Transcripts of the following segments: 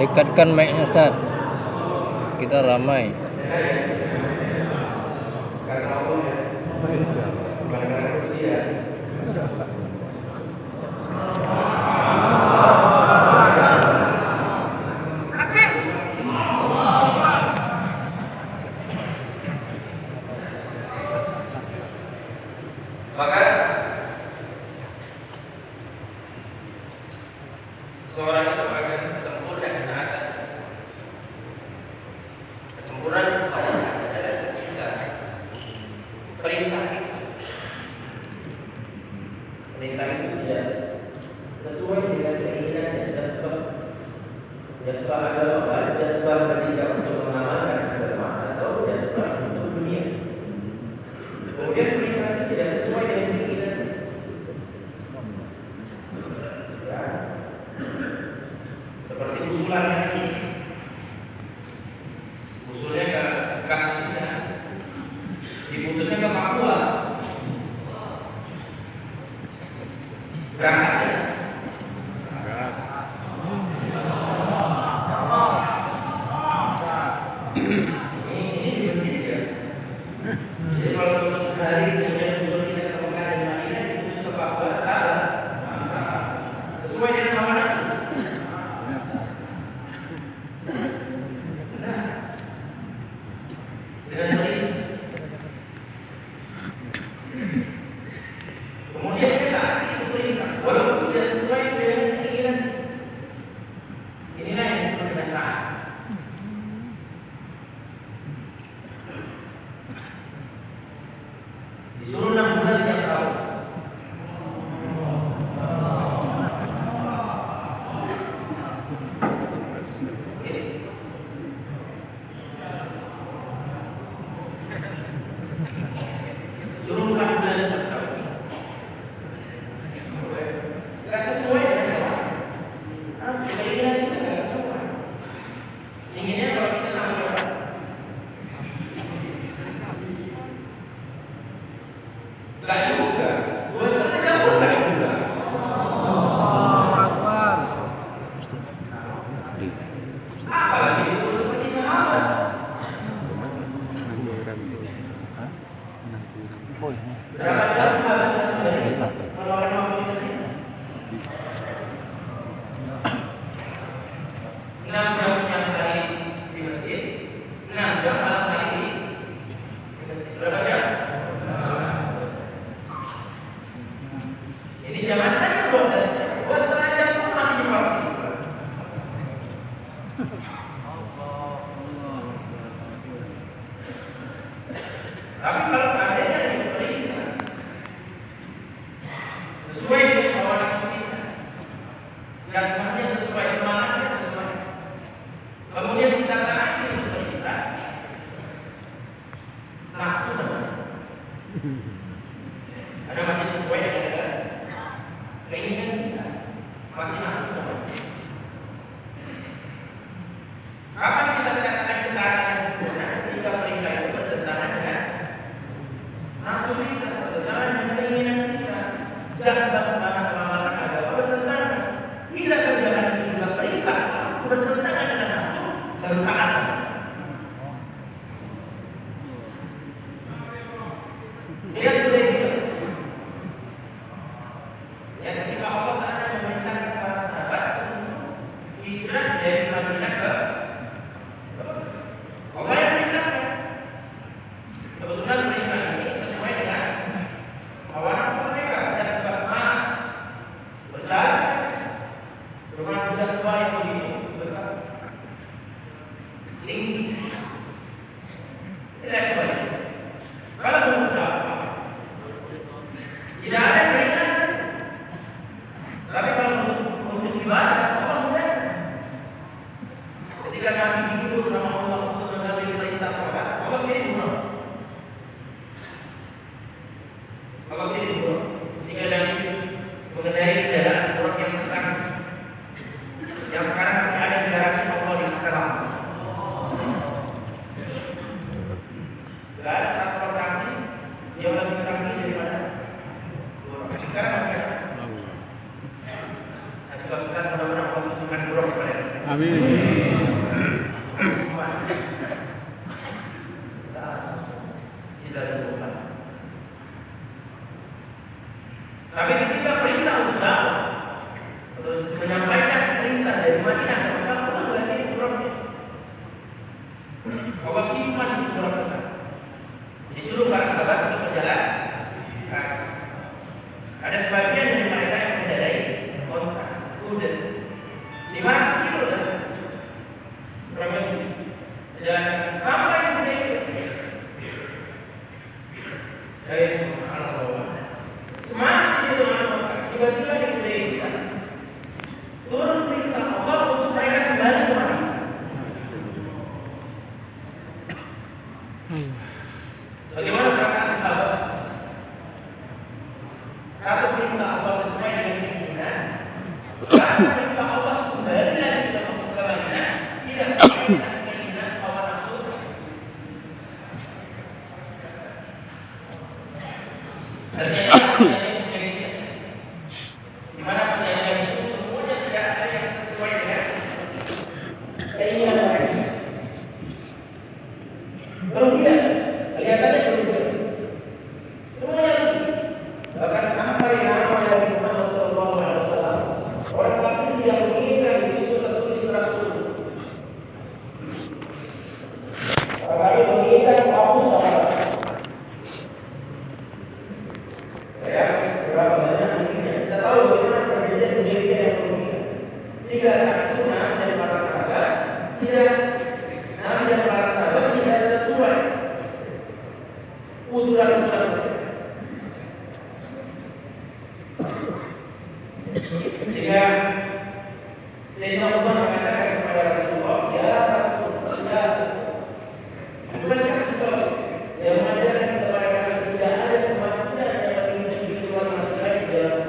Dekatkan mic-nya, Ustaz. Kita ramai. Maka seorang itu akan sempurna ketaatan. Kesempurnaan seseorang adalah ketika perintah itu tidak sesuai dengan keinginan dan jasbah. Jasbah agama, jasbah ketika untuk mengamalkan agama, atau jasbah untuk dunia. Kemudian perintah itu tidak sesuai dengan keinginan. Ya. Seperti usulan ini, usulnya ke Kahitna, diputusnya ke Papua, berangkat ya? Ini di masjid ya. Jadi kalau suatu hari kemudian usul kita ke Mekah dan Madinah, diputus ke Papua, sesuai dengan hawa nafsu. Dengan ini, kemudian kita itu perintah, walaupun tidak sesuai dengan keinginan. Inilah yang disebut dengan taat. Disuruh 6 bulan tiap tahun. Suruh 6 bulan tiap tahun. Tidak sesuai dengan keinginan kita, tidak sesuai. Inginnya kalau kita sama orang. Enggak juga. Bosannya kamu enggak juga. Apalagi disuruh seperti sahabat. Berapa jam sahabat meluangkan waktu di masjid? 6 jam siang hari di masjid, 6 jam malam hari di masjid. Berapa jam? Ini jangan hanya 12 jam. 2,5 jam pun masih dipakai. Tapi kalau seandainya diperintah sesuai dengan hawa nafsu kita, jasmanya sesuai, semangatnya sesuai, kemudian kita taati dengan perintah, nafsu namanya. Ada masih sesuai dengan keinginan kita, masih nafsu namanya. Kapan kita katakan ketaatan yang sempurna? Jika perintah itu bertentangan dengan nafsu kita, bertentangan dengan keinginan kita, jasbah semangat mengamalkan agama bertentangan. Bila kerjaan itu juga perintah bertentangan dengan nafsu, lalu taat. Lihat boleh juga. Ya, ketika Allah Ta'ala memerintahkan para sahabat untuk hijrah dari Madinah ke Allah yang perintahkan. Kebetulan perintah ini sesuai dengan hawa nafsu mereka, jasbah semangat berjalan dengan jasbah yang begitu besar, tinggi. Tidak kembali. Kalau mudah, tidak ada keringanan. Tapi kalau untuk ibadah, Allah mudah. Ketika kami disuruh sama Allah untuk mengambil perintah sholat, Allah kirim Umrah. Allah kirim Umrah. Ketika Nabi mengenai kendaraan Umrah yang besar, yang sekarang masih ada di garasi Allah di Salam. Tidak ada transportasi yang lebih canggih daripada sekarang masih ada. Suatu saat mudah-mudahan Allah tunjukkan Umrah kepada kita. Amin. Madinah, maka Allah lagi umrohnya. Allah simpan di umroh kita. Disuruh para sahabat untuk berjalan kaki. Ada sebagian dari mereka yang mengendarai onta, kuda. 500 kilo dan berapa dan sampai di Hudaybiyah. Saya subhanallah. Semangat itu Mekah. Tiba-tiba di Hudaybiyah turun perintah Allah untuk mereka kembali ke Madinah. Bagaimana perasaan sahabat? Satu perintah Allah sesuai dengan keinginan. Satu perintah Allah kembali lagi ke Madinah tidak sesuai dengan keinginan hawa nafsu. Ternyata di mana perjanjian itu semuanya tidak ada yang sesuai dengan keinginan mereka. Kerugian, kelihatannya kerugian. Semuanya rugi. Bahkan sampai nama dari Muhammad SAW, orang kafir yang menginginkan di situ tertulis Rasul. Orang kafir menginginkan hapus apa? Ya, berapa banyak isinya? Kita tahu bagaimana perjanjian menjadi yang merugikan. Sehingga saat itu Nabi dan para sahabat tidak sesuai usulan-usulan mereka. Sehingga Sayyidina Umar mengatakan kepada Rasulullah, ya Rasulullah, ya bukankah engkau yang mengajarkan kepada kami tidak ada kematian yang ingin disuruh manusia di dalam.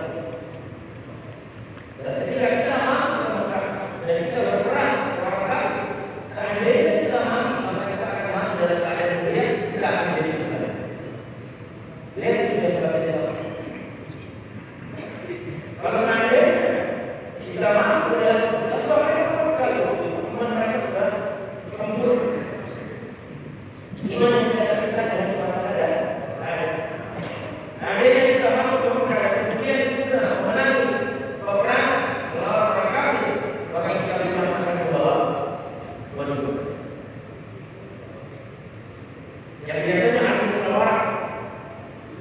Dan ketika kita masuk ke Mekah dan kita berperang orang kafir, seandainya kita mati, maka kita akan mati dalam keadaan dia, kita akan menjadi saudara. Lihat juga sebabnya. Kalau seandainya kita masuk ke dalam sesuatu yang sekali, iman mereka sudah sempurna. Iman yang tidak terpisah dari masalah ada. Seandainya kita masuk ke Mekah dan kemudian kita memenangi peperangan melawan orang kafir, maka kita bisa akan membawa waduh. Yang biasanya ada musyawarah,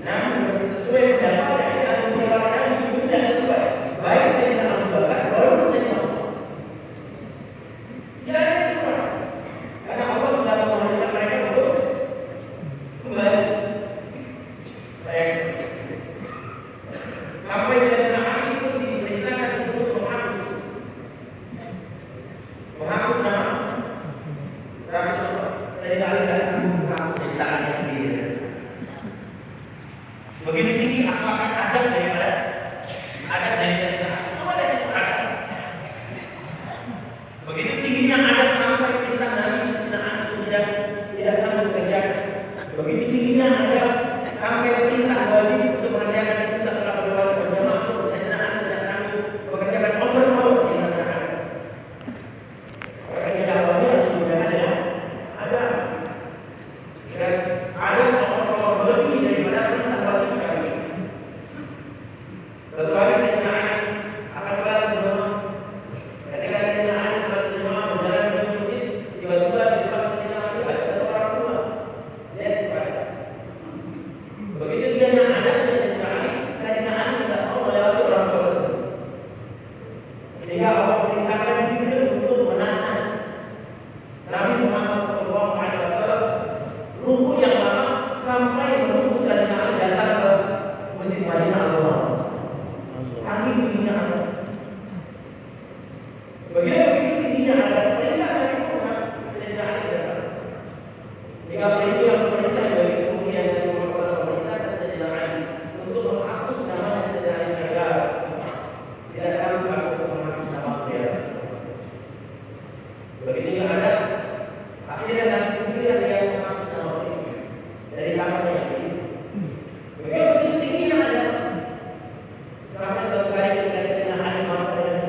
namun sesuai pendapat yang ada musyawarah itu tidak sesuai. Baik saya tidak Bakar, baru saya tahu. Tidak ada sesuai, karena Allah sudah mengajak mereka untuk kembali. Baik. Sampai Sayyidina Ali pun diperintahkan untuk menghapus nama Rasulullah. Sayyidina Ali tidak sanggup menghapus di tangannya sendiri. Begitu tinggi akhlak adab daripada adab dari Sayyidina Ali. Coba lihat itu adab. Begitu tingginya adab sampai perintah Nabi Sayyidina Ali itu tidak sanggup kerjakan. Begitu tingginya adab sampai perintah wajib untuk mengerjakan perintah salat berjamaah berjamaah itu Sayyidina Ali tidak sanggup mengerjakan overload di mana. Makanya dakwahnya harus digunakan dengan adab. Jelas adab overload lebih daripada perintah wajib sekali. Suatu hari Sayyidina Ali akan salat berjamaah. Ketika Sayyidina Ali salat berjamaah berjalan menuju masjid, tiba-tiba di depan Sayyidina Ali ada satu orang tua. Lihat kepada. Begitu dia yang ada di Sayyidina Ali tidak mau melewati orang tua tersebut. Sehingga Allah perintahkan Jibril untuk menahan Nabi Muhammad SAW lumpuh yang lama sampai menunggu Sayyidina Ali datang ke masjid Madinah Allah. Saking tingginya Allah. Begitu tingginya ada perintah dari Tuhan, Sayyidina Ali datang. Jika itu yang perintah dari kemudian dari Muhammad SAW Sayyidina Ali untuk menghapus nama Sayyidina Ali gagal. Tidak sanggup untuk menghapus nama beliau. Begitu yang ada, akhirnya Nabi sendiri ada yang menghapus nama beliau dari tangannya sendiri. Begitu tingginya ada sampai suatu kali ketika Sayyidina Ali masuk dengan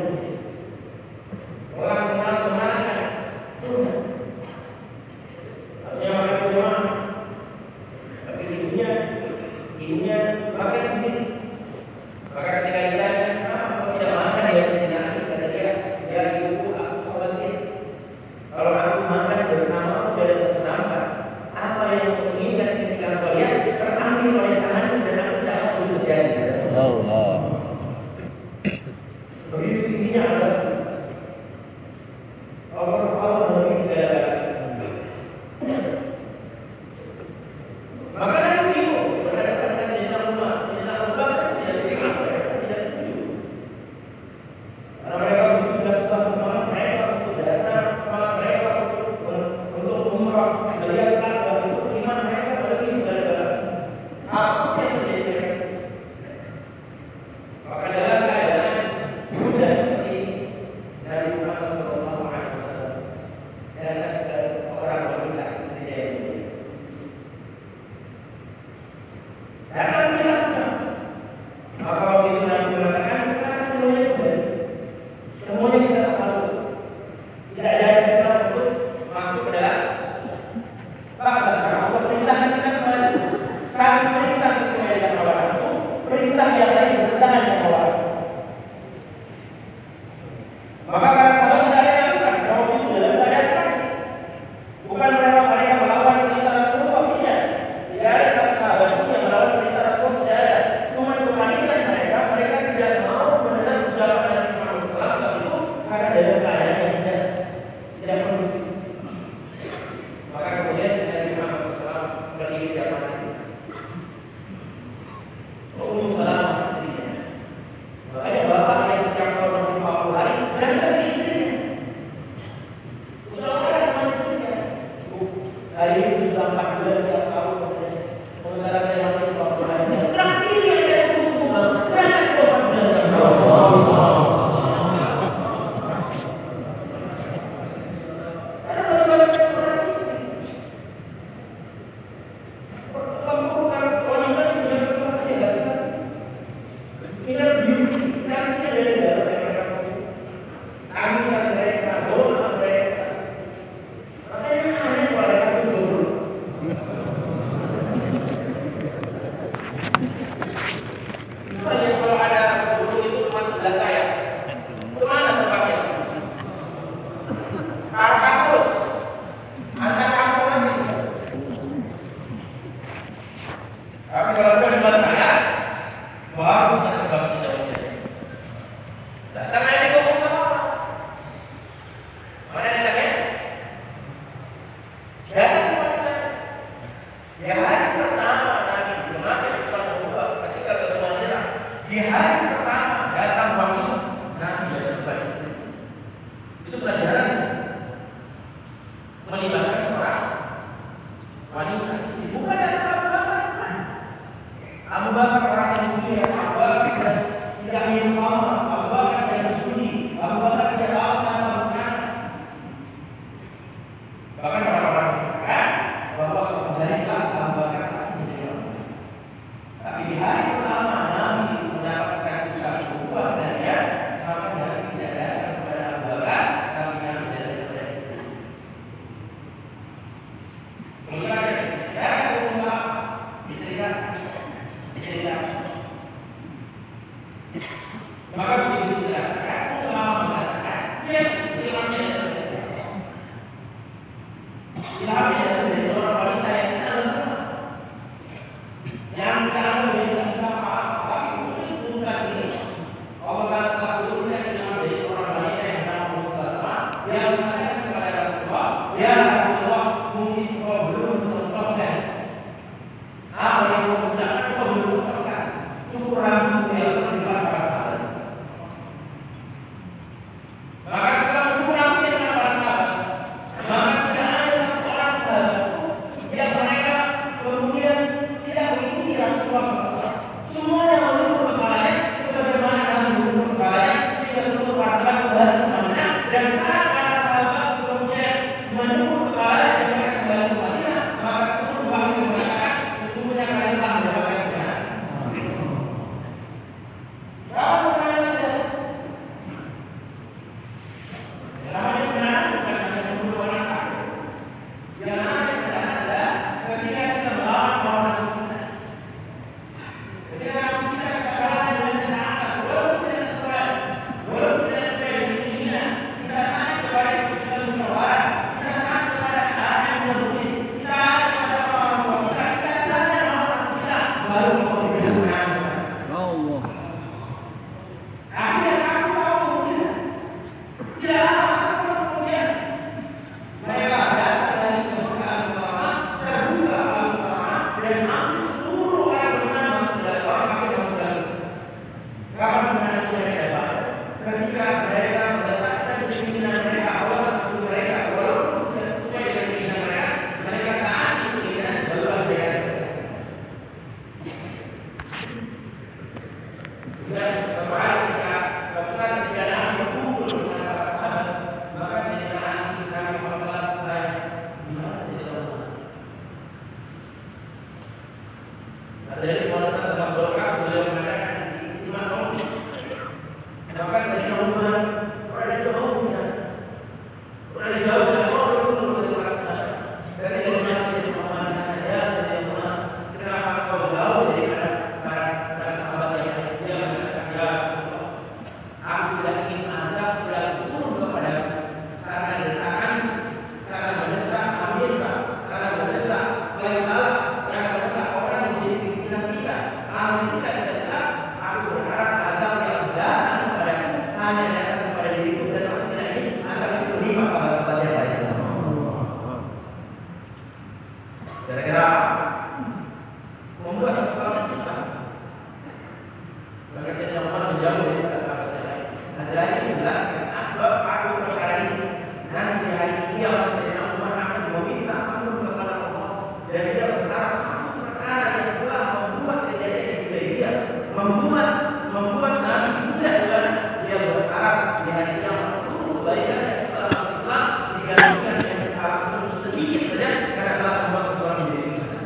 menjelaskan asbab aku perkara ini. Nanti hari kiamat saya akan meminta ampun kepada Allah dan dia berharap satu perkara yang telah membuat kejadian itu dia membuat Nabi mudah dan dia berharap di hari kiamat seluruh kebaikan yang telah Islam digantikan dengan kesalahan sedikit saja karena telah membuat seorang menjadi susah.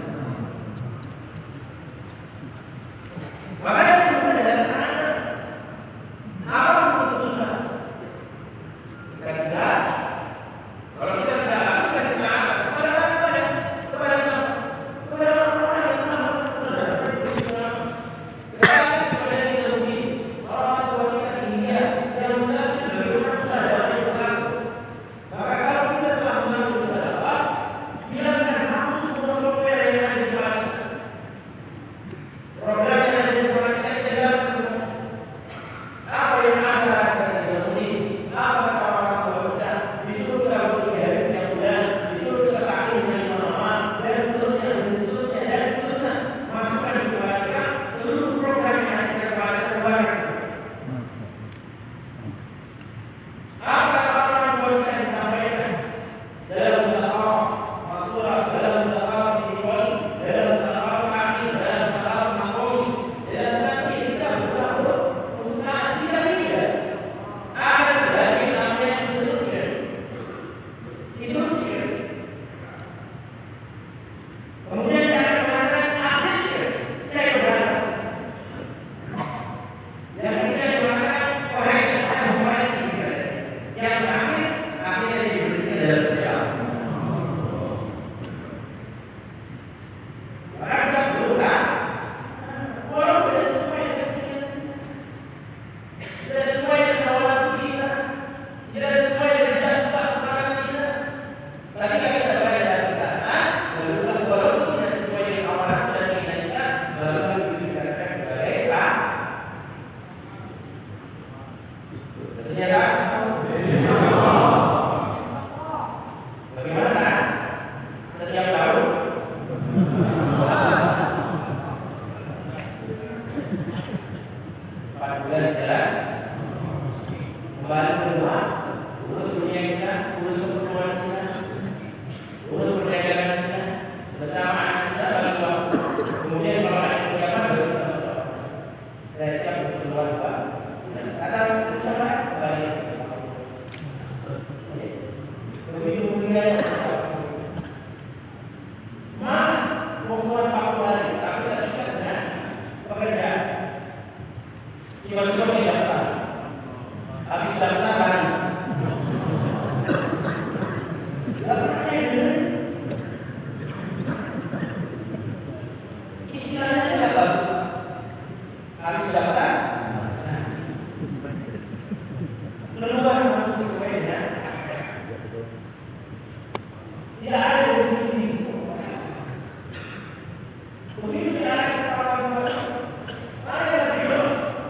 Makanya kemudian dalam apa keputusan? Ketika kalau kita tidak lakukan kepada siapa? Kepada orang-orang yang telah bersaudara. Kepada yang lebih orang tua kita India yang menjadi sebagai saudara yang berlaku. Maka kalau kita telah mengambil saudara, hilangkan hapus semua software yang ada di kepala kita. Program yang ada di kepala kita jalan semua. Apa yang ada di dalam ini? Apa orang tua kita? Disuruh kita bekerja yang mudah, disuruh kita taklim dengan orang dan seterusnya. Masukkan di kepala kita seluruh program yang ada di kepala kita kembali. Apa orang tua kita disampaikan dalam dakwah masyurah, dalam dakwah individual, dalam dakwah kami, dalam dakwah makhluk, dalam tasbih kita bersama untuk tidak ada lagi namanya intrusion. Kemudian jangan mengatakan addiction. Saya berharap yang ketiga mengatakan koreksi. Yang terakhir akhirnya diberikan dalam Islam. Orang tidak berulang, walaupun tidak sesuai dengan hawa nafsu kita, tidak sesuai dengan jasa semangat kita. Tadi kita berada dalam keadaan berulang walaupun tidak sesuai dengan hawa nafsu dan keinginan kita, baru dikatakan sebagai senjata. Bagaimana? Setiap tahun 4 bulan jalan kembali ke rumah, urus dunia kita, urus pertemuan kita, urus perdagangan kita bersama anak kita bagi waktu. Kemudian kalau ada kesiapan baru kita berdoa. Saya siap untuk keluar Pak. Kata siapa? Balik. Begitu mungkin mau keluar 40 hari, tapi saya suka dengan pekerjaan. Tiba-tiba dia daftar. Habis daftar lari. Gak pernah saya dengar. Istilahnya tidak bagus. Habis daftar, keluar masuk sesuai dengan tidak ada di sini. Begitu tidak ada orang tua, ada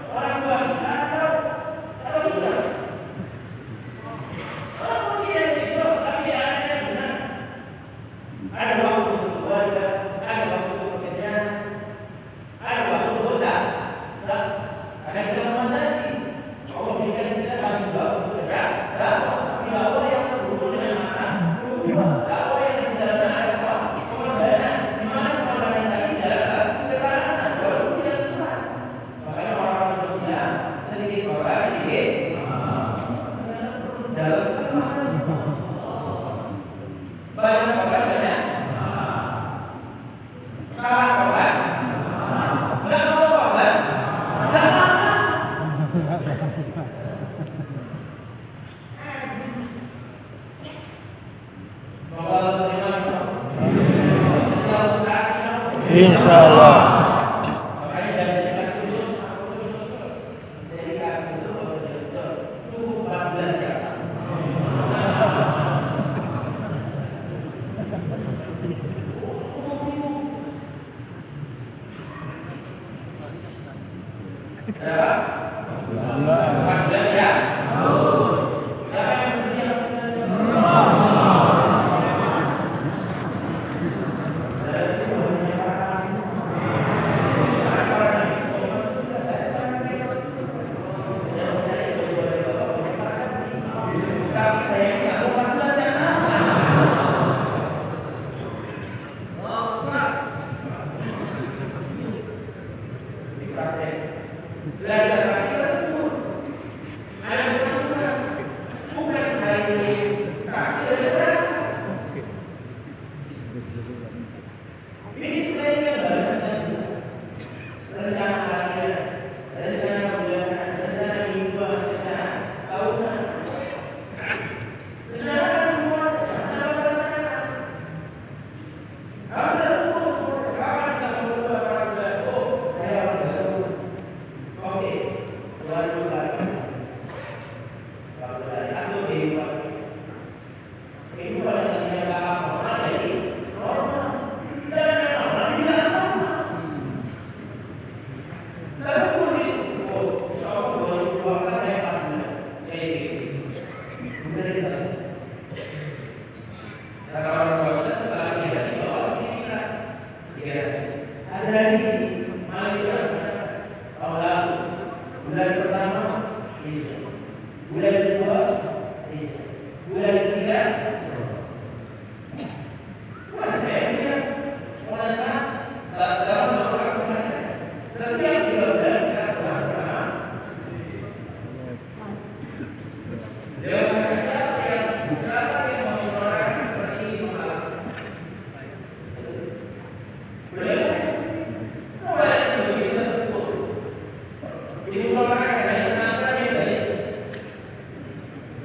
orang tua kita atau tidak. Orang tua tidak itu, tapi dia ada yang benar. Ada waktu untuk keluarga, ada waktu untuk pekerjaan, ada waktu untuk doa. Ada kesempatan tadi. Allah berikan kita tanggung jawab untuk kerja, tapi dakwah yang terhubung dengan mana? Dakwah yang di dalamnya ada apa? Pengorbanan. Di mana pengorbanan tadi dalam keterangan, walaupun tidak semua. Makanya orang-orang itu bilang sedikit korban, sedikit dalam semua. Banyak korban, banyak salah korban. Enggak mau korban. Enggak mau. Insya Allah.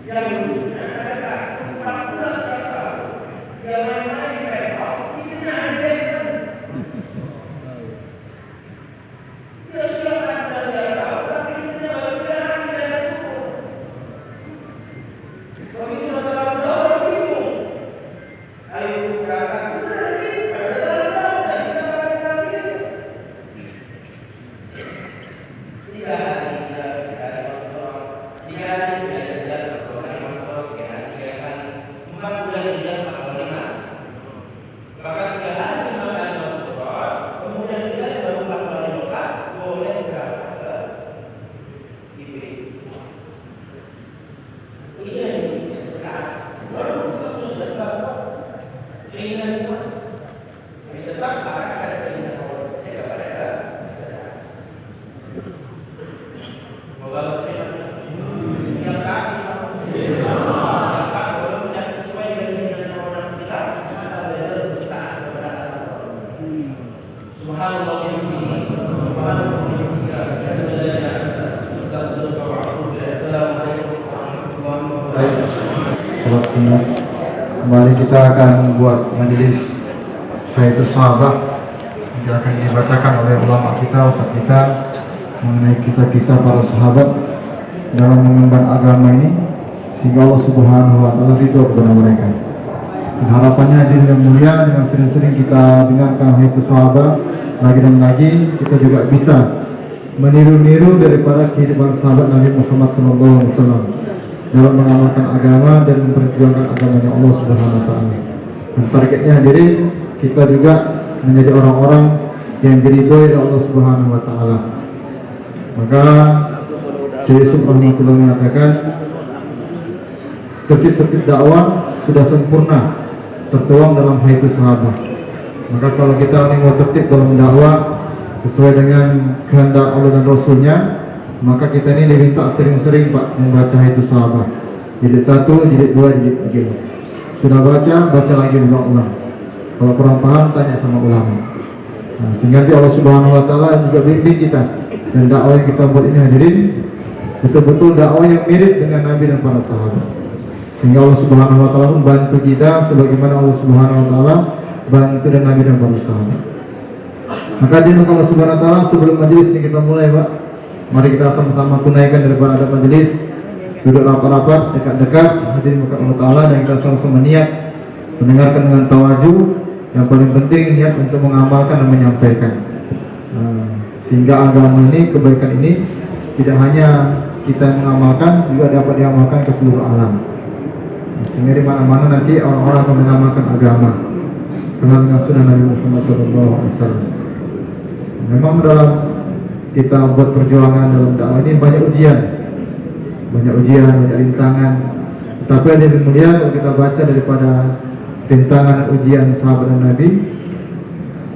Yang lucunya adalah pura-pura tak tahu. Dia main-main di pekos, isinya ada basement. Dia sudah ada dia tahu, tapi isinya baru berdarah di dasar sumur. Begitu dalam dalam bingung. Ayo berangkat Sobat Sunnah, kembali kita akan buat majelis Hayatus Sahabah yang akan dibacakan oleh ulama kita, ustaz kita, mengenai kisah-kisah para sahabat dalam mengemban agama ini, sehingga Allah Subhanahu wa Ta'ala ridho kepada mereka. Dan harapannya hadirin yang mulia, dengan sering-sering kita dengarkan Hayatus Sahabah lagi dan lagi, kita juga bisa meniru-niru daripada kehidupan sahabat Nabi Muhammad SAW dalam mengamalkan agama dan memperjuangkan agamanya Allah Subhanahu wa Ta'ala. Dan targetnya hadirin, kita juga menjadi orang-orang yang diridhoi oleh Allah Subhanahu wa Ta'ala. Maka Syekh Yusuf rahimahullah mengatakan, tertib-tertib dakwah sudah sempurna tertuang dalam Hayatus Sahabah. Maka kalau kita mau tertib dalam dakwah sesuai dengan kehendak Allah dan Rasulnya, maka kita ini diminta sering-sering Pak membaca Hayatus Sahabah. Jilid 1, jilid 2, jilid 3. Sudah baca lagi ulang-ulang. Kalau kurang paham, tanya sama ulama. Nah, sehingga Allah Subhanahu wa Ta'ala juga bimbing kita. Dan dakwah yang kita buat ini hadirin, betul-betul dakwah yang mirip dengan Nabi dan para sahabat. Sehingga Allah Subhanahu wa Ta'ala pun bantu kita sebagaimana Allah Subhanahu wa Ta'ala bantu dan Nabi dan para sahabat. Maka hadirin Allah Subhanahu wa Ta'ala, sebelum majelis ini kita mulai Pak, mari kita sama-sama tunaikan daripada ada majelis, duduk rapat-rapat, dekat-dekat, hadirin muka Allah Ta'ala, dan kita sama-sama niat mendengarkan dengan tawajuh. Yang paling penting niat untuk mengamalkan dan menyampaikan, sehingga agama ini, kebaikan ini tidak hanya kita mengamalkan, juga dapat diamalkan ke seluruh alam. Sehingga di mana-mana nanti orang-orang akan mengamalkan agama kenal dengan sunnah Nabi Muhammad SAW. Memang dalam kita buat perjuangan dalam dakwah ini banyak ujian, banyak rintangan. Tapi ada yang mulia, kalau kita baca daripada rintangan ujian sahabat dan Nabi,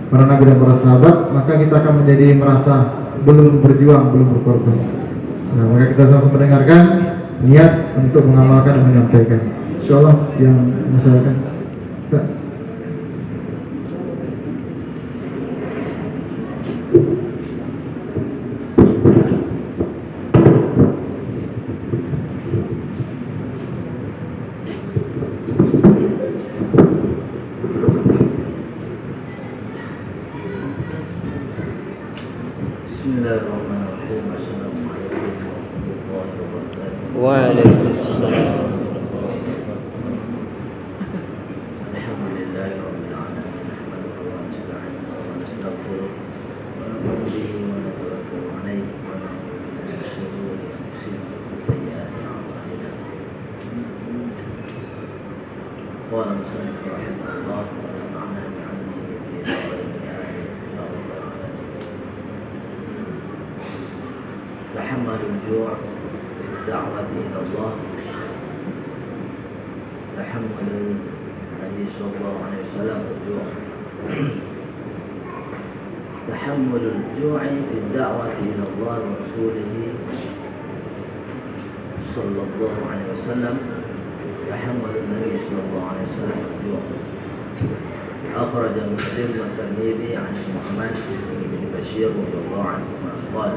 para Nabi dan para sahabat, maka kita akan menjadi merasa belum berjuang, belum berkorban. Nah, maka kita sama-sama mendengarkan, niat untuk mengamalkan dan menyampaikan. Insyaallah yang mengusahakan. Waalaikumsalam. قال المصنف رحمه الله ونفعنا بعلمه في تحمل الجوع في الدعوة إلى الله. تحمل النبي صلى الله عليه وسلم الجوع. تحمل الجوع في الدعوة إلى الله ورسوله صلى الله عليه وسلم. تحمل النبي صلى الله عليه وسلم الجوع. أخرج مسلم والترمذي عن محمد بن بشير رضي الله عنه قال: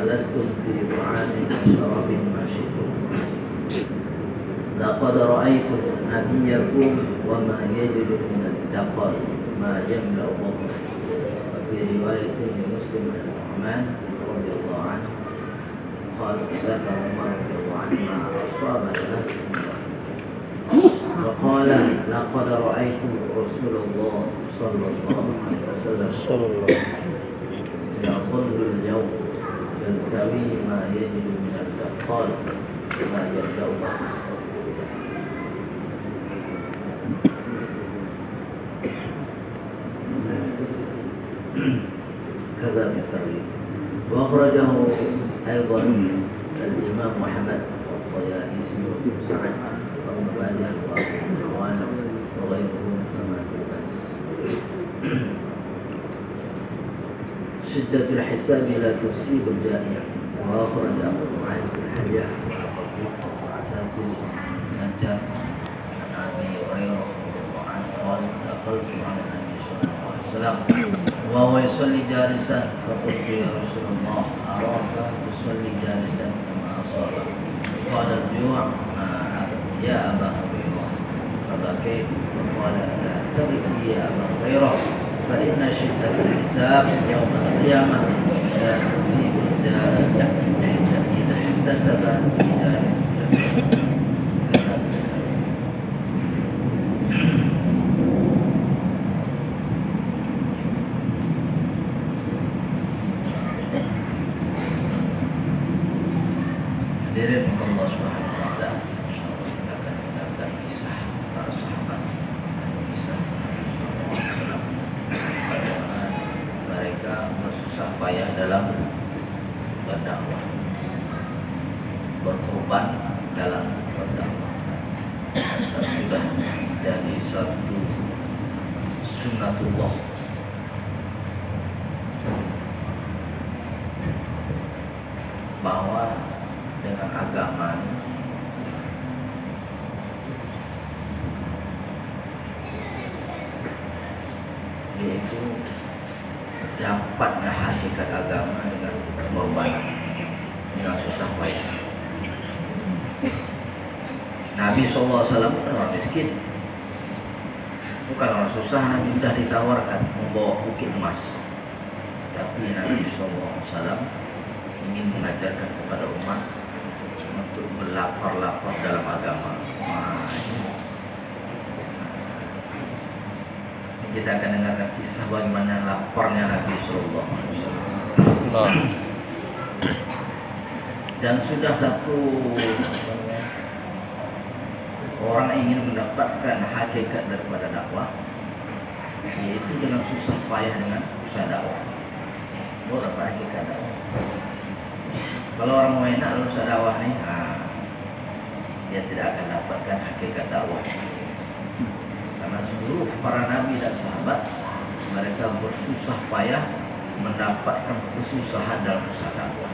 ألستم في طعام وشراب ما شئتم. laqad ra'aytu nabiyakum wa ma yajidu min al-daqal ma jamla'u batn. Fi riwayatin Muslim Rahman radhiyallahu anhu qala dzaka Umar radhiyallahu anhu ma asaba nas فقال لقد رأيت رسول الله صلى الله عليه وسلم يظل اليوم يلتوي ما يجد من الدقال ما يبدأ كذا بالترغيب. وأخرجه أيضا الإمام محمد والطيالسي وسعد وابن ماجه وأبو عوان وغيرهم كما في البأس. شدة الحساب لا تصيب الجائع. وأخرج أبو معاذ بن حيان وعساكر النجار عن أبي هريرة رضي الله عنه قال دخلت على النبي صلى الله عليه وسلم وهو يصلي جالسا فقلت يا رسول الله أراك تصلي جالسا كما أصاب. قال الجوع يا أبا هريرة فبكيت فقال لا تبكي يا أبا هريرة فإن شدة الحساب يوم القيامة لا تصيب الداجة إذا احتسب في ذلك. Hadirin Allah Subhanahu wa taala, insyaallah kita akan mendengarkan kisah para sahabat, kisah bagaimana mereka bersusah payah dalam berdakwah, berkorban dalam berdakwah, dan sudah jadi satu sunnatullah bahwa dengan agama yaitu dapatnya hakikat agama dengan pengorbanan, dengan susah payah. Nabi SAW bukan orang miskin, bukan orang susah, Nabi sudah ditawarkan membawa bukit emas, tapi Nabi SAW ingin mengajarkan kepada umat untuk berlapar-lapar dalam agama. Kita akan dengarkan kisah bagaimana laparnya Nabi Sallallahu Alaihi Wasallam. Dan sudah satu orang ingin mendapatkan hakikat daripada dakwah, yaitu dengan susah payah dengan usaha dakwah. Berapa hakikat dakwah? Kalau orang mau enak lalu usaha dakwah nih, dia tidak akan dapatkan hakikat dakwah. Karena seluruh para nabi dan sahabat mereka bersusah payah mendapatkan kesusahan dalam usaha dakwah.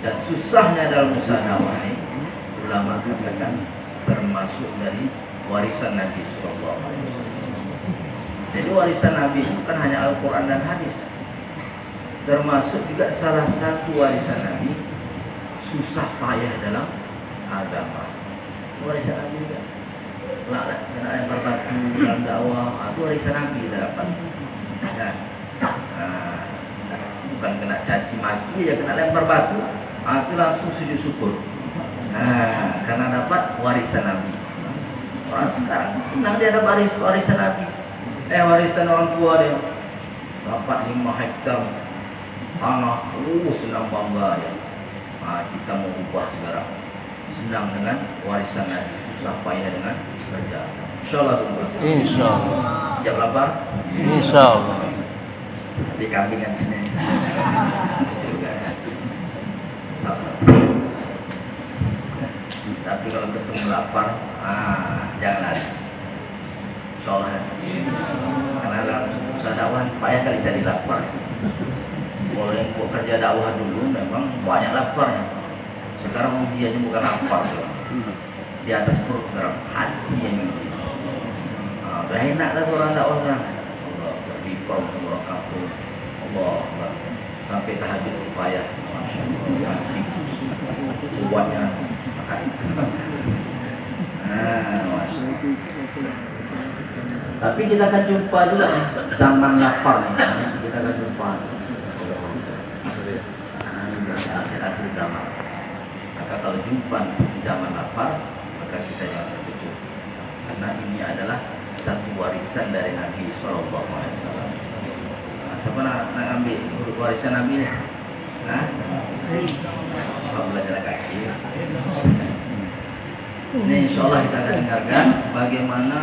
Dan susahnya dalam usaha dakwah ini ulama katakan termasuk dari warisan Nabi Sallallahu Alaihi Wasallam. Jadi warisan Nabi bukan hanya Al-Quran dan hadis, termasuk juga salah satu warisan Nabi susah payah dalam agama. Warisan Nabi juga kena lempar batu dalam dakwah, itu warisan Nabi dapat. Ya. Bukan kena caci maki ya, kena lempar batu, itu langsung sujud syukur. Karena dapat warisan Nabi. Orang sekarang senang dia dapat warisan Nabi. Warisan orang tua dia dapat 5 hektar tanah, senang bangga ya. Kita mau ubah sekarang, senang dengan warisan Nabi, susah payah dengan kerja. Insyaallah tunggu. Insyaallah. Siap lapar? Insyaallah. Di kambing kan sini. Tapi kalau ketemu lapar, jangan lari. Insyaallah. Karena dalam usaha dakwah payah kali jadi lapar. Kalau yang kerja dakwah dulu memang banyak laparnya. Sekarang ujiannya bukan lapar, di atas perut sekarang, hati yang uji. Udah enak lah orang dakwah sekarang. Allah berlimpah orang kampung. Allah sampai tahajud payah. Masya Allah. Kuatnya makan. Tapi kita akan jumpa juga nih, zaman lapar nih, kita akan jumpa akhir-akhir zaman. Maka kalau jumpa di zaman lapar, maka kita jangan terkejut, karena ini adalah satu warisan dari Nabi Sallallahu Alaihi Wasallam. Siapa nak ambil warisan Nabi ni? Kalau belajar kaki. Ini insyaAllah kita akan dengarkan bagaimana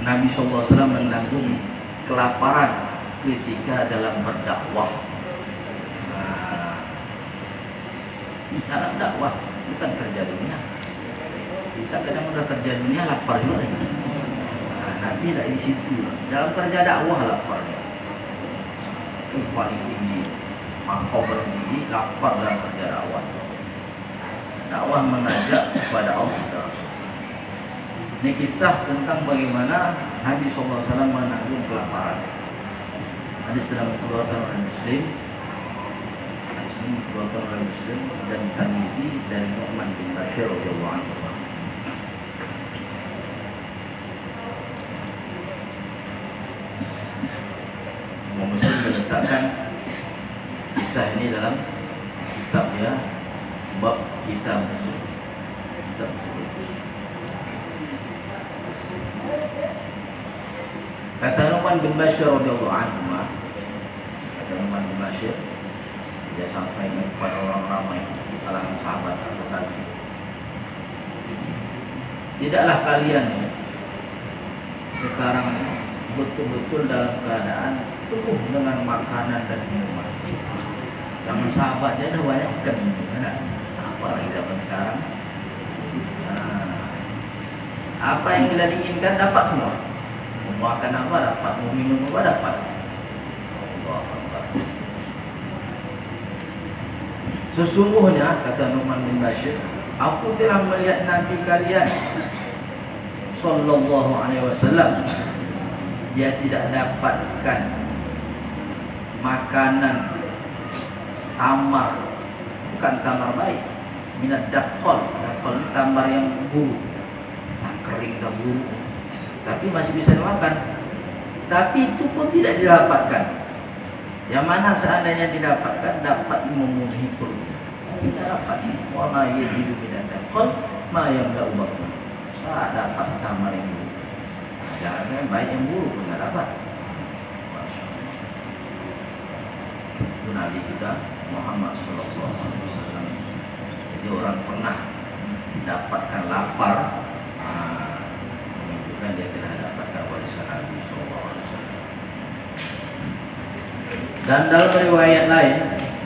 Nabi Sallallahu Alaihi Wasallam menanggung kelaparan ketika dalam berdakwah. Dalam dakwah bukan kerja dunia. Kita kadang udah kerja dunia lapar juga. Nabi tidak di situ. Dalam kerja dakwah laparnya. Itu paling tinggi. Mangkau bertinggi, lapar dalam kerja dakwah. Dakwah mengajak kepada Allah. Ini kisah tentang bagaimana Nabi SAW menanggung kelaparan. Hadis dalam dikeluarkan oleh Muslim. Hadis ini dikeluarkan oleh Muslim dan Tirmizi dari Nu'man bin Bashir radhiyallahu anhu. Muslim meletakkan kisah ini dalam kitabnya bab kitab kata Nu'man bin Bashir radhiyallahu anhu, kata Nu'man bin Bashir, dia sampaikan kepada orang ramai di kalangan sahabat atau tabi'in, tidaklah kalian sekarang betul-betul dalam keadaan penuh dengan makanan dan minuman. Zaman sahabat dia dah banyak kan? Apalagi zaman sekarang. Apa yang kita inginkan dapat semua. Mau makan apa dapat, mau minum apa dapat. Sesungguhnya kata Nu'man bin Bashir, aku telah melihat Nabi kalian Sallallahu Alaihi Wasallam, dia tidak dapatkan makanan tamar, bukan tamar baik, minat dakol tamar yang buruk, kering dan buruk, tapi masih bisa dimakan. Tapi itu pun tidak didapatkan. Yang mana seandainya didapatkan dapat memenuhi perut. Kita dapat ini, wala yajidu minat dakol ma yamla'u batna. Saya dapat tamar yang buruk. Jangan yang baik yang buruk pun tidak dapat. Itu Nabi kita Muhammad Sallallahu Alaihi Wasallam. Jadi orang pernah dapatkan lapar, menunjukkan dia telah dapatkan warisan Nabi Sallallahu Alaihi Wasallam. Dan dalam riwayat lain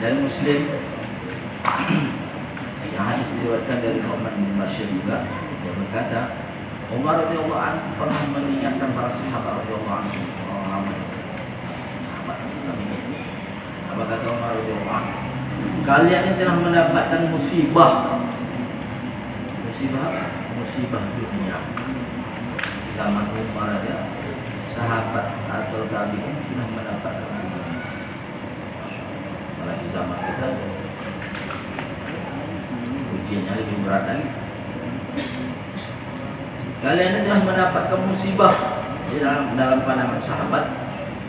dari Muslim, yang hadis diriwayatkan dari Nu'man bin Bashir juga, dia berkata, Umar radhiyallahu anhu pernah mengingatkan para sahabat radhiyallahu anhu, orang ramai. Sahabat ini. Apa kata Umar radhiyallahu anhu? Kalian ini telah mendapatkan musibah. Musibah dunia. Zaman Umar aja, sahabat atau tabi'in sudah mendapatkan dunia. Apalagi zaman kita, ujiannya lebih berat lagi. Kalian telah mendapatkan musibah. Dalam pandangan sahabat,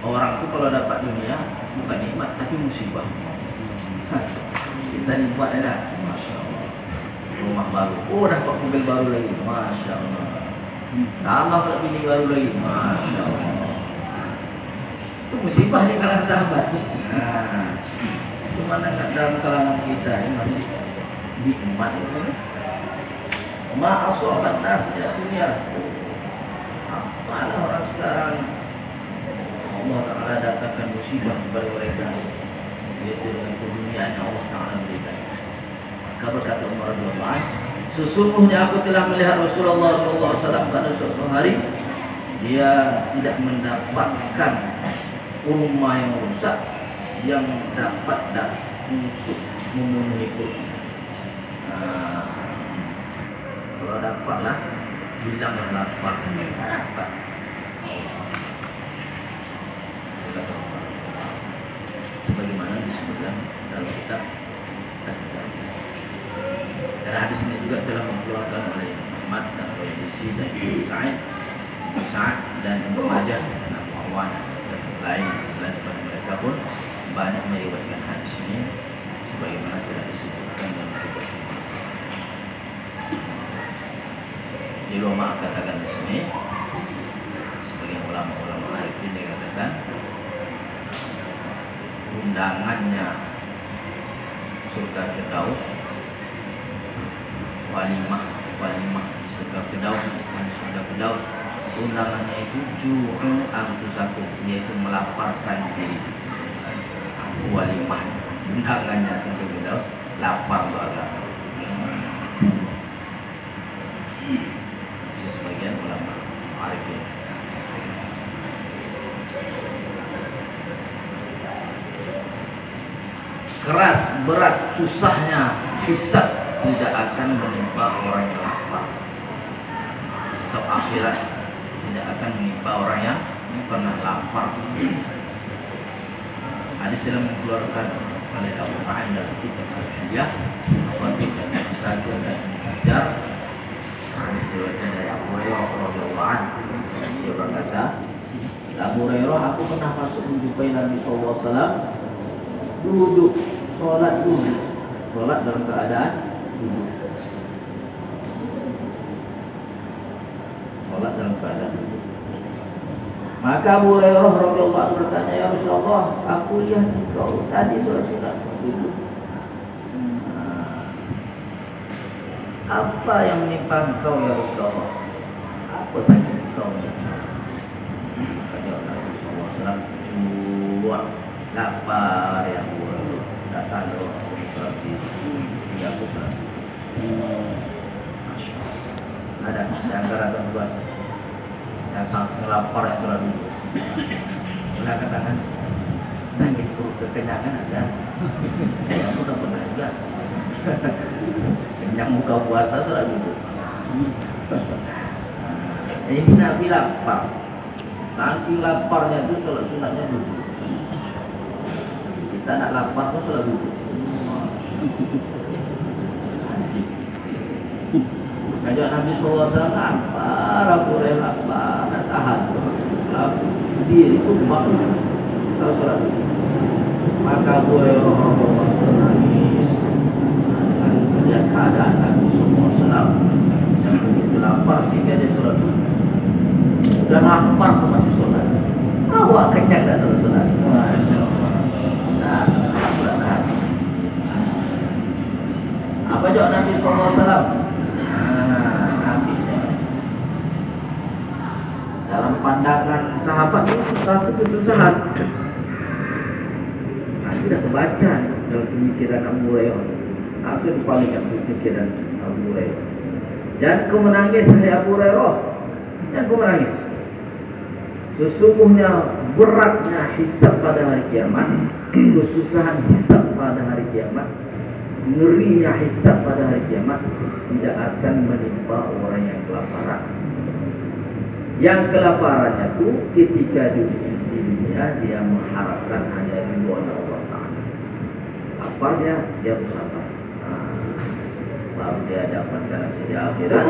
orang itu kalau dapat dunia bukan nikmat tapi musibah. Kita nikmat ada, masya Allah, rumah baru, dapat mobil baru lagi, masya Allah, tambah pula bini baru lagi, masya Allah. Itu musibah di kalangan sahabat. Cuma dalam kalangan kita ini masih nikmat itu. Ma'asobat nas di dunia. Apalah orang sekarang Allah Ta'ala datangkan musibah kepada mereka, yaitu dengan keduniaan yang Allah Ta'ala berikan. Maka berkata Umar radhiyallahu anhu, sesungguhnya aku telah melihat Rasulullah SAW pada suatu hari dia tidak mendapatkan rumah yang rusak yang dapat untuk memenuhi perut. Kalau dapatlah bilang lapar, dapat. Sebagaimana disebutkan dalam kitab. Dan hadis ini juga telah dikeluarkan oleh Ahmad dan Tirmizi dan Ibnu Sa'id Sa'ad dan Ibnu Majah dan Marwan dan lain selain daripada mereka pun banyak meriwayatkan hadis ini sebagaimana telah disebutkan dalam kitab. Di ulama katakan di sini, sebagian ulama-ulama arifin dia katakan undangannya surga Firdaus, walimah surga Firdaus, undangannya itu ju'u anfusakum, yaitu melaparkan diri. Walimah undangannya surga Firdaus, lapar untuk agama. Sebagian ulama arifin. Keras, berat, susahnya hisab tidak akan menimpa orang yang lapar. Hisab akhirat tidak akan menimpa orang yang pernah lapar. Hadis dalam mengeluarkan oleh Abu Nu'aim dalam kitab Al-Hilyah, Khatib dan Masajid dan Hajar. Hadis diriwayatkan dari Abu Hurairah radhiyallahu anhu. Dia berkata, Abu Hurairah, aku pernah masuk menjumpai Nabi sallallahu alaihi wasallam duduk sholat dalam keadaan duduk. Sholat dalam keadaan duduk. Maka Abu Hurairah radhiyallahu anhu bertanya, ya Rasulullah, aku lihat engkau tadi sholat duduk. Apa yang menimpa engkau ya Rasulullah? Apa sakit engkau? Kata Nabi sallallahu alaihi wasallam, "Jual lapar ya Abu Hurairah." Datang ke sholat tiga sholat. Masya Allah. Ada antara tuan yang sangat lapar yang sholat dulu. Sudah katakan sakit perut kekenyangan ada. Saya pun udah pernah juga. Kenyang muka puasa sholat dulu. Ini Nabi lapar. Saking laparnya itu sholat sunatnya dulu. Kita nak lapar pun sholat dulu. Ngajak Nabi SAW lapar, Abu Hurairah lapar, nak tahan. Diri itu bangun kalau sholat dulu. Maka Abu Hurairah menangis dengan melihat keadaan Nabi SAW yang begitu lapar sehingga dia sholat dulu. Sudah lapar pun masih sholat. Awak kenyang dah sholat. Apa jawab Nabi SAW? Nabi dalam pandangan sahabat itu satu kesusahan. Sudah kebaca dalam pemikiran Abu Hurairah. Langsung dipalingkan pemikiran Abu Hurairah. Jangan kau menangis, hai Abu Hurairah. Jangan kau menangis. Sesungguhnya beratnya hisab pada hari kiamat, kesusahan hisab pada hari kiamat, ngerinya hisab pada hari kiamat tidak akan menimpa orang yang kelaparan. Yang kelaparannya itu ketika di dunia dia mengharapkan hanya ridho Allah Ta'ala. Laparnya dia bersabar. Baru dia dapatkan di akhirat,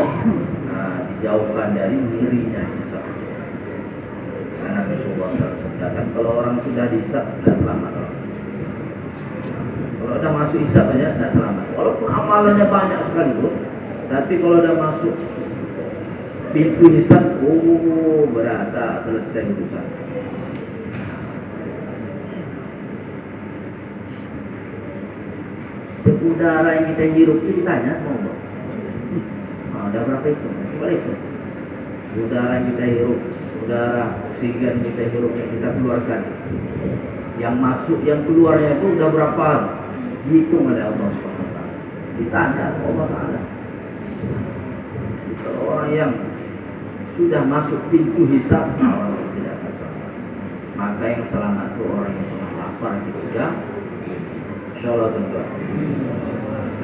dijauhkan dari ngerinya hisab. Karena Nabi sallallahu alaihi wasallam katakan kalau orang sudah dihisab sudah selamat. Kalau sudah masuk hisab aja sudah selamat. Walaupun amalannya banyak sekali bro, tapi kalau sudah masuk pintu hisab, berat, selesai urusan. Udara yang kita hirup itu ditanya mau bro. Ada berapa itu? Coba itu. Udara yang kita hirup, udara oksigen kita hirup yang kita keluarkan, yang masuk yang keluarnya itu udah berapa? Dihitung oleh Allah Subhanahu Wa Taala. Ditanya Allah Taala. Kalau orang yang sudah masuk pintu hisab, orang tidak akan selamat. Maka yang selamat itu orang yang pernah lapar juga. Insyaallah tuan-tuan.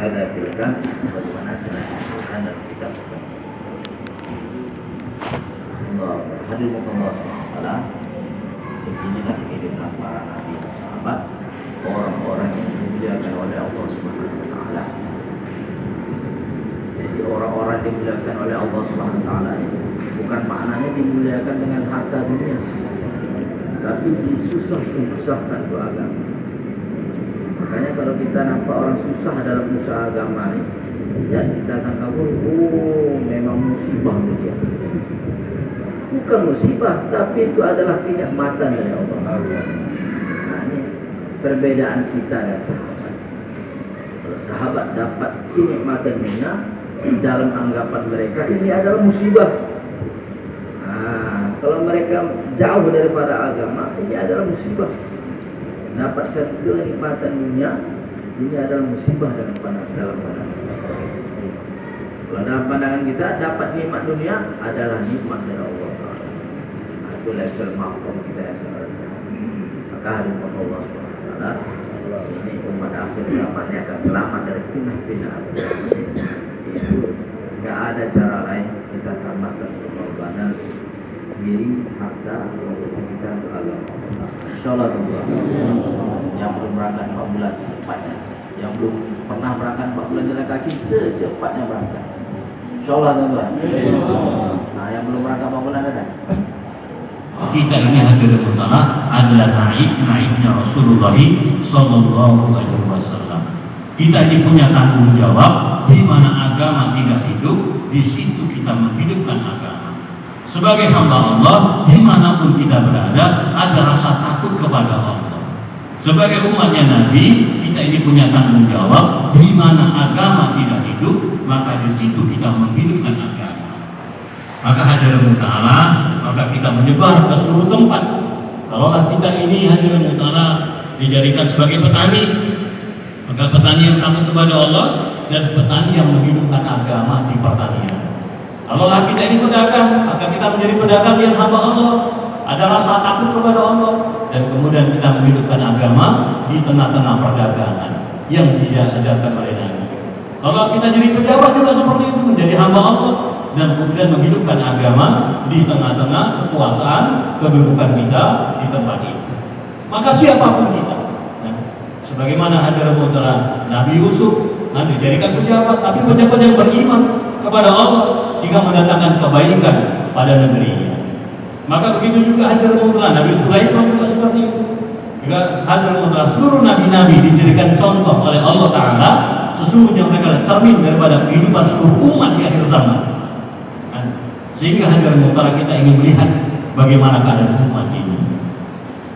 Ada pilihan bagaimana telah disebutkan dalam kitab Allah. Hadir Allah SWT. Beginilah kehidupan para nabi dan sahabat, orang-orang yang dimuliakan oleh Allah SWT. Jadi orang-orang yang dimuliakan oleh Allah SWT ini bukan bukan maknanya dimuliakan dengan harta dunia, tapi disusah-susahkan untuk agama. Makanya kalau kita nampak orang susah dalam usaha agama ini, dan kita sangka, oh memang musibah untuk dia. Bukan musibah, tapi itu adalah kenikmatan dari Allah. Nah, ini perbedaan kita dan sahabat. Kalau sahabat dapat kenikmatan dunia, dalam anggapan mereka ini adalah musibah. Nah, kalau mereka jauh daripada agama, ini adalah musibah. Dapatkan kenikmatan dunia, ini adalah musibah dalam pandangan. Kalau dalam pandangan kita, dapat nikmat dunia adalah nikmat dari Allah. Itu level makom kita yang sebenarnya. Maka hadirin Allah SWT, ini umat akhir zamannya akan selamat dari pindah-pindah. Itu tidak ada cara lain kita tambahkan pengorbanan diri, harta, untuk kita untuk agama. Insyaallah yang belum berangkat 4 bulan secepatnya, yang belum pernah berangkat 4 bulan jalan kaki secepatnya berangkat. Insyaallah tuan-tuan. Nah, yang belum berangkat 4 bulan ada. Kita ini hadirin utama adalah naibnya Rasulullah Sallallahu Alaihi Wasallam. Kita ini punya tanggung jawab, di mana agama tidak hidup, di situ kita menghidupkan agama. Sebagai hamba Allah, dimanapun kita berada, ada rasa takut kepada Allah. Sebagai umatnya Nabi, kita ini punya tanggung jawab, di mana agama tidak hidup, maka di situ kita menghidupkan agama. Maka hadirin ta'ala, maka kita menyebar ke seluruh tempat. Kalaulah kita ini hadirin ta'ala dijadikan sebagai petani, maka petani yang takut kepada Allah dan petani yang menghidupkan agama di pertanian. Kalaulah kita ini pedagang, maka kita menjadi pedagang yang hamba Allah, ada rasa takut kepada Allah, dan kemudian kita menghidupkan agama di tengah-tengah perdagangan yang diajarkan oleh Nabi. Kalau kita jadi pejabat juga seperti itu, menjadi hamba Allah dan kemudian menghidupkan agama di tengah-tengah kekuasaan kedudukan kita di tempat itu. Maka siapapun kita, sebagaimana hadirin putra Nabi Yusuf, dijadikan pejabat, tapi pejabat yang beriman kepada Allah sehingga mendatangkan kebaikan pada negerinya. Maka begitu juga hadirin putra Nabi Sulaiman juga seperti itu. Juga hadirin putra seluruh nabi-nabi dijadikan contoh oleh Allah Taala. Sesungguhnya mereka adalah cermin daripada kehidupan seluruh umat di akhir zaman. Sehingga hadirin putra kita ingin melihat bagaimana keadaan umat ini.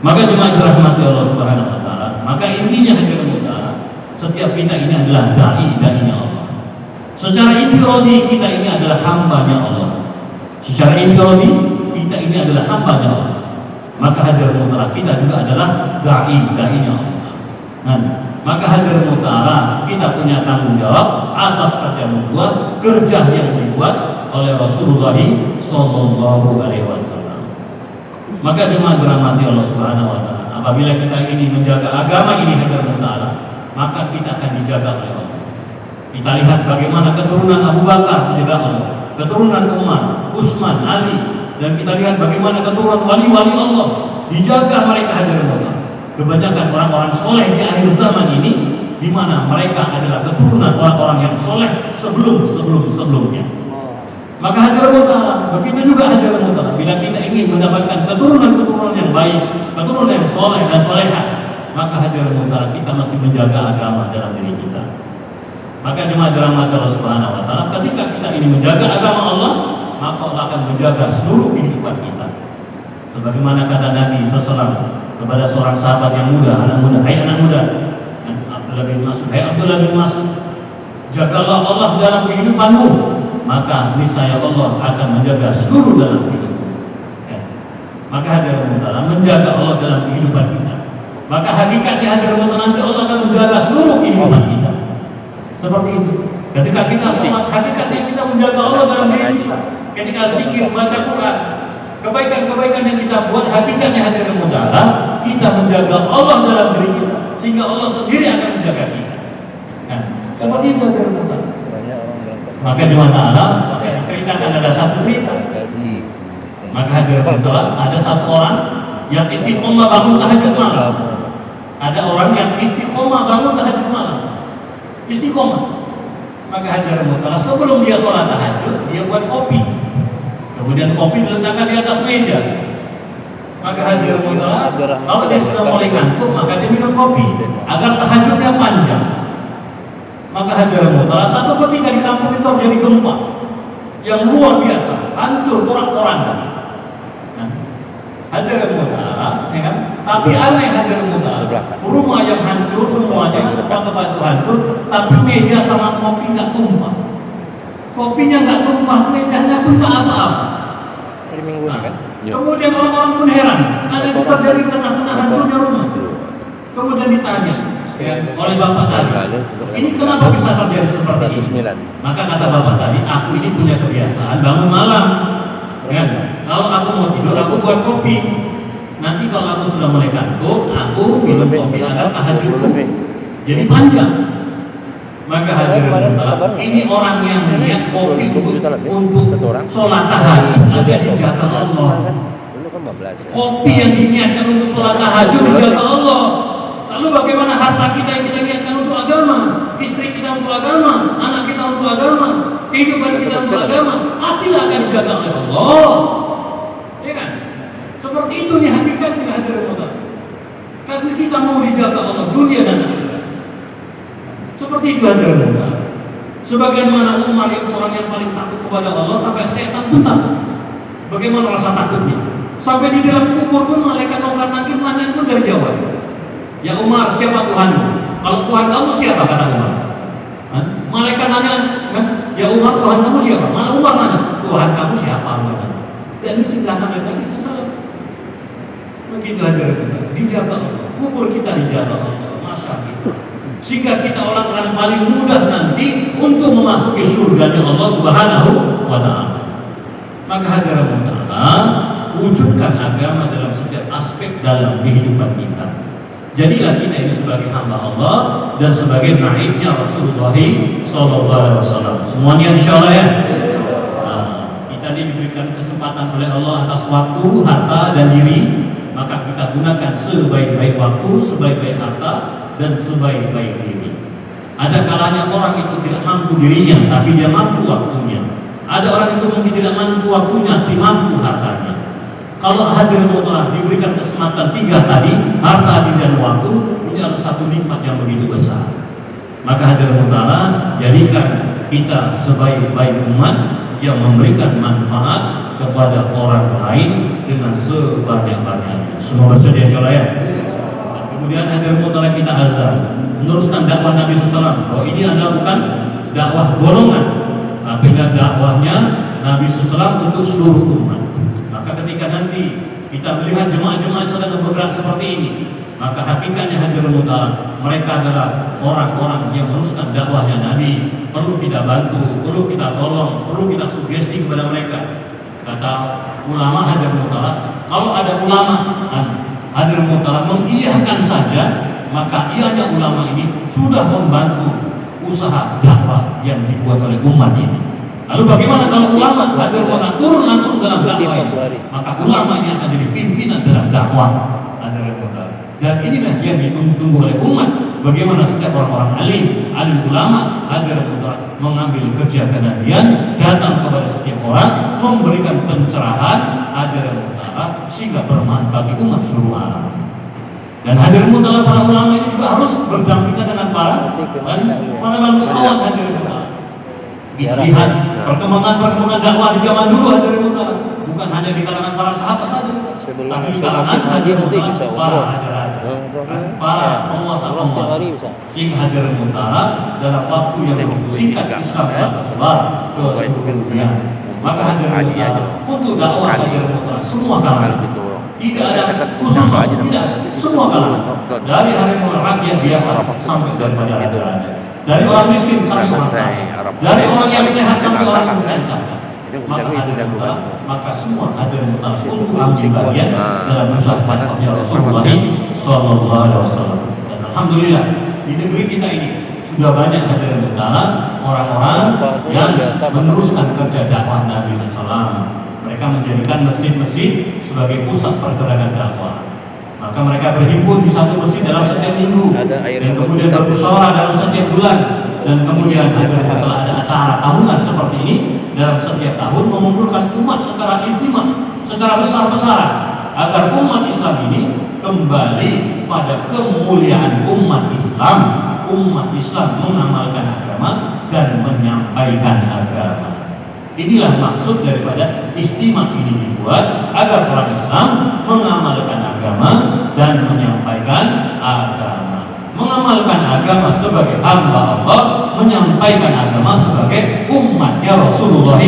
Maka jemaah dirahmati Allah Subhanahu wa taala, maka intinya hadirin putra, setiap kita ini adalah dai-nya Allah. Secara infiradi kita ini adalah hambanya Allah. Secara infiradi kita ini adalah hambanya Allah. Maka hadirin putra kita juga adalah dai-nya Allah. Maka hadirin putra kita punya tanggung jawab atas kerja membuat kerja yang dibuat oleh Rasulullah Sallallahu Alaihi Wasallam. Maka jemaah dirahmati Allah Subhanahu Wa Taala, apabila kita ini menjaga agama ini hadirin ta'ala, maka kita akan dijaga oleh Allah. Kita lihat bagaimana keturunan Abu Bakar dijaga Allah, keturunan Umar, Utsman, Ali, dan kita lihat bagaimana keturunan wali-wali Allah dijaga mereka hadirin ta'ala. Kebanyakan orang-orang soleh di akhir zaman ini, di mana mereka adalah keturunan orang-orang yang soleh sebelumnya. Maka hadirin ta'ala, begitu juga hadirin ta'ala, bila kita ingin mendapatkan keturunan-keturunan yang baik, keturunan yang soleh dan solehah, maka hadirin ta'ala kita mesti menjaga agama dalam diri kita. Maka jemaah dirahmati Allah Subhanahu wa taala, ketika kita ini menjaga agama Allah, maka Allah akan menjaga seluruh kehidupan kita. Sebagaimana kata Nabi SAW kepada seorang sahabat yang muda, anak muda, hai anak muda, Abdullah bin Mas'ud, hai Abdullah bin Mas'ud, jagalah Allah dalam kehidupanmu, maka niscaya Allah akan menjaga seluruh dalam hidupmu. Maka hadirin ta'ala, menjaga Allah dalam kehidupan kita, maka hakikatnya hadirin ta'ala, nanti Allah akan menjaga seluruh kehidupan kita. Seperti itu. Ketika kita sholat, hakikatnya kita menjaga Allah dalam diri kita. Ketika zikir, baca Quran, kebaikan-kebaikan yang kita buat, hakikatnya hadirin ta'ala, kita menjaga Allah dalam diri kita, sehingga Allah sendiri akan menjaga kita. Seperti itu hadirin ta'ala. Maka jemaah ta'ala, ceritakan ada satu cerita. Maka hadirin ta'ala, ada satu orang yang istiqomah bangun tahajud malam. Ada orang yang istiqomah bangun tahajud malam. Istiqomah. Maka hadirin ta'ala, sebelum dia sholat tahajud, dia buat kopi. kemudian kopi diletakkan di atas meja. Maka hadir mutala, kalau dia sudah mulai ngantuk, maka dia minum kopi agar tahajudnya panjang. Maka hadir mutala, satu ketika di kampung itu terjadi gempa yang luar biasa, hancur porak-poranda. Nah, hadir mutala, ya kan? Tapi aneh hadir mutala, rumah yang hancur semuanya, tempat-tempat itu hancur, tapi meja sama kopi nggak tumpah. Kopinya nggak tumpah, mejanya pun tak apa-apa. Hari Minggu kan? Kemudian orang-orang pun heran, karena itu terjadi di tengah-tengah hancurnya rumah. Kemudian ditanya ya, oleh bapak tadi, ini kenapa bisa terjadi seperti ini? Maka kata bapak tadi, aku ini punya kebiasaan bangun malam. Ya, kalau aku mau tidur, aku buat kopi. Nanti kalau aku sudah mulai ngantuk, aku minum kopi agar tahajudku jadi panjang. Maka hadirin ini orang yang niat kopi untuk sholat tahajud agar dijaga Allah. Kopi yang diniatkan untuk sholat tahajud dijaga Allah. Lalu bagaimana harta kita yang kita niatkan untuk agama, istri kita untuk agama, anak kita untuk agama, kehidupan kita untuk agama, pastilah akan dijaga oleh Allah. Ya kan? Seperti itu nih hakikatnya hadirin. Karena kita mau dijaga Allah dunia dan akhirat. Seperti itu ada mudah. Sebagaimana Umar itu orang yang paling takut kepada Allah sampai setan pun takut. Bagaimana rasa takutnya? Sampai di dalam kubur pun malaikat mungkar nakir nanya pun dari jawab. Ya Umar, siapa Tuhanmu? Kalau Tuhan kamu siapa, kata Umar? Malaikat nanya, kan? Ya Umar, Tuhan kamu siapa? Malah Umar nanya, Tuhan kamu siapa? Dan ini sudah sampai lagi sesalah. Begitu aja dijaga Allah. Kubur kita dijaga Allah. Masya Allah. Sehingga kita orang-orang paling mudah nanti untuk memasuki surga Allah Subhanahu wa Ta'ala. Maka hadirin ta'ala, wujudkan agama dalam setiap aspek dalam kehidupan kita. Jadilah kita ini sebagai hamba Allah dan sebagai naibnya Rasulullah sallallahu alaihi wasallam. Semuanya insyaallah ya. Nah, kita ini diberikan kesempatan oleh Allah atas waktu, harta dan diri, maka kita gunakan sebaik-baik waktu, sebaik-baik harta dan sebaik-baik diri. Ada kalanya orang itu tidak mampu dirinya, tapi dia mampu waktunya. Ada orang itu mungkin tidak mampu waktunya, tapi mampu hartanya. Kalau hadir mutlak diberikan kesempatan tiga tadi, harta, diri, dan waktu, ini adalah satu nikmat yang begitu besar. Maka hadir mutlak jadikan kita sebaik-baik umat yang memberikan manfaat kepada orang lain dengan sebanyak-banyaknya. Semoga bersedia ya. Kemudian hadir mutlak kita azan, meneruskan dakwah Nabi SAW. Bahwa ini adalah bukan dakwah golongan, tapi dakwahnya Nabi SAW untuk seluruh umat. Maka ketika nanti kita melihat jemaah-jemaah sedang bergerak seperti ini, maka hakikatnya hadir mutlak mereka adalah orang-orang yang meneruskan dakwahnya Nabi. Perlu kita bantu, perlu kita tolong, perlu kita sugesti kepada mereka. Kata ulama hadir mutlak, kalau ada ulama hadir mutlak mengiyakan saja, maka ianya ulama ini sudah membantu usaha dakwah yang dibuat oleh umat ini. Lalu bagaimana kalau ulama hadir mutlak turun langsung dalam dakwah ini? Maka ulama ini akan jadi pimpinan dalam dakwah hadir mutlak. Dan inilah yang ditunggu oleh umat. Bagaimana setiap orang-orang alim ulama hadir mutlak mengambil kerja kenabian, datang kepada setiap orang, memberikan pencerahan hadir mutlak sehingga bermanfaat bagi umat seluruh alam. Dan hadir mutlak para ulama ini juga harus berdampingan dengan para bangsawan hadir mutlak. Lihat perkembangan dakwah di zaman dulu hadir mutlak bukan hanya di kalangan para sahabat saja, tapi di kalangan hadir mutlak para raja-raja, para penguasa-penguasa. Sehingga hadir mutlak dalam waktu yang begitu singkat Islam telah tersebar ke seluruh dunia. Maka hadir mutlak untuk dakwah hadir mutlak semua kalangan. Tidak ada khusus, tidak, semua kalangan. Dari hari mulai rakyat biasa sampai daripada raja-raja. Dari orang miskin sampai orang kaya, dari orang yang sehat sampai orang yang cacat. Maka semua hadir mutlak untuk ambil bagian dalam usaha dakwahnya Rasulullah sallallahu alaihi wasallam. Dan alhamdulillah di negeri kita ini sudah banyak hadir mutlak orang-orang yang meneruskan kerja dakwah Nabi SAW. Mereka menjadikan masjid-masjid sebagai pusat pergerakan dakwah. Maka mereka berhimpun di satu masjid dalam setiap minggu, dan kemudian bermusyawarah dalam setiap bulan, dan kemudian setelah ada acara tahunan seperti ini, dalam setiap tahun mengumpulkan umat secara istimewa, secara besar-besaran, agar umat Islam ini kembali pada kemuliaan umat Islam. Umat Islam mengamalkan agama dan menyampaikan agama. Inilah maksud daripada istimewa ini dibuat, agar orang Islam mengamalkan agama dan menyampaikan agama. Mengamalkan agama sebagai hamba Allah, menyampaikan agama sebagai umatnya Rasulullah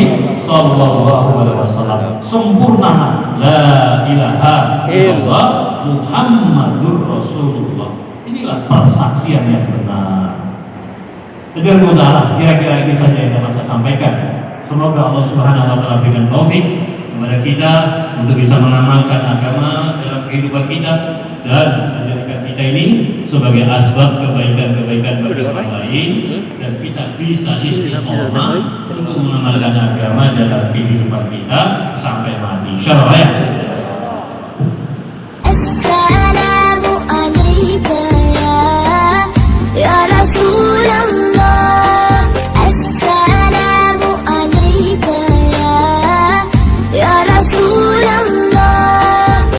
Sallallahu Alaihi Wasallam. Sempurna la ilaha illallah Muhammadur Rasulullah. Inilah persaksian yang benar. Jadi mudalah kira-kira ini saja yang dapat saya sampaikan. Semoga Allah Subhanahu wa taala berikan taufik kepada kita untuk bisa mengamalkan agama dalam kehidupan kita dan menjadikan kita ini sebagai asbab kebaikan-kebaikan bagi orang lain, dan kita bisa istiqomah untuk mengamalkan agama dalam kehidupan kita sampai mati. Insyaallah ya.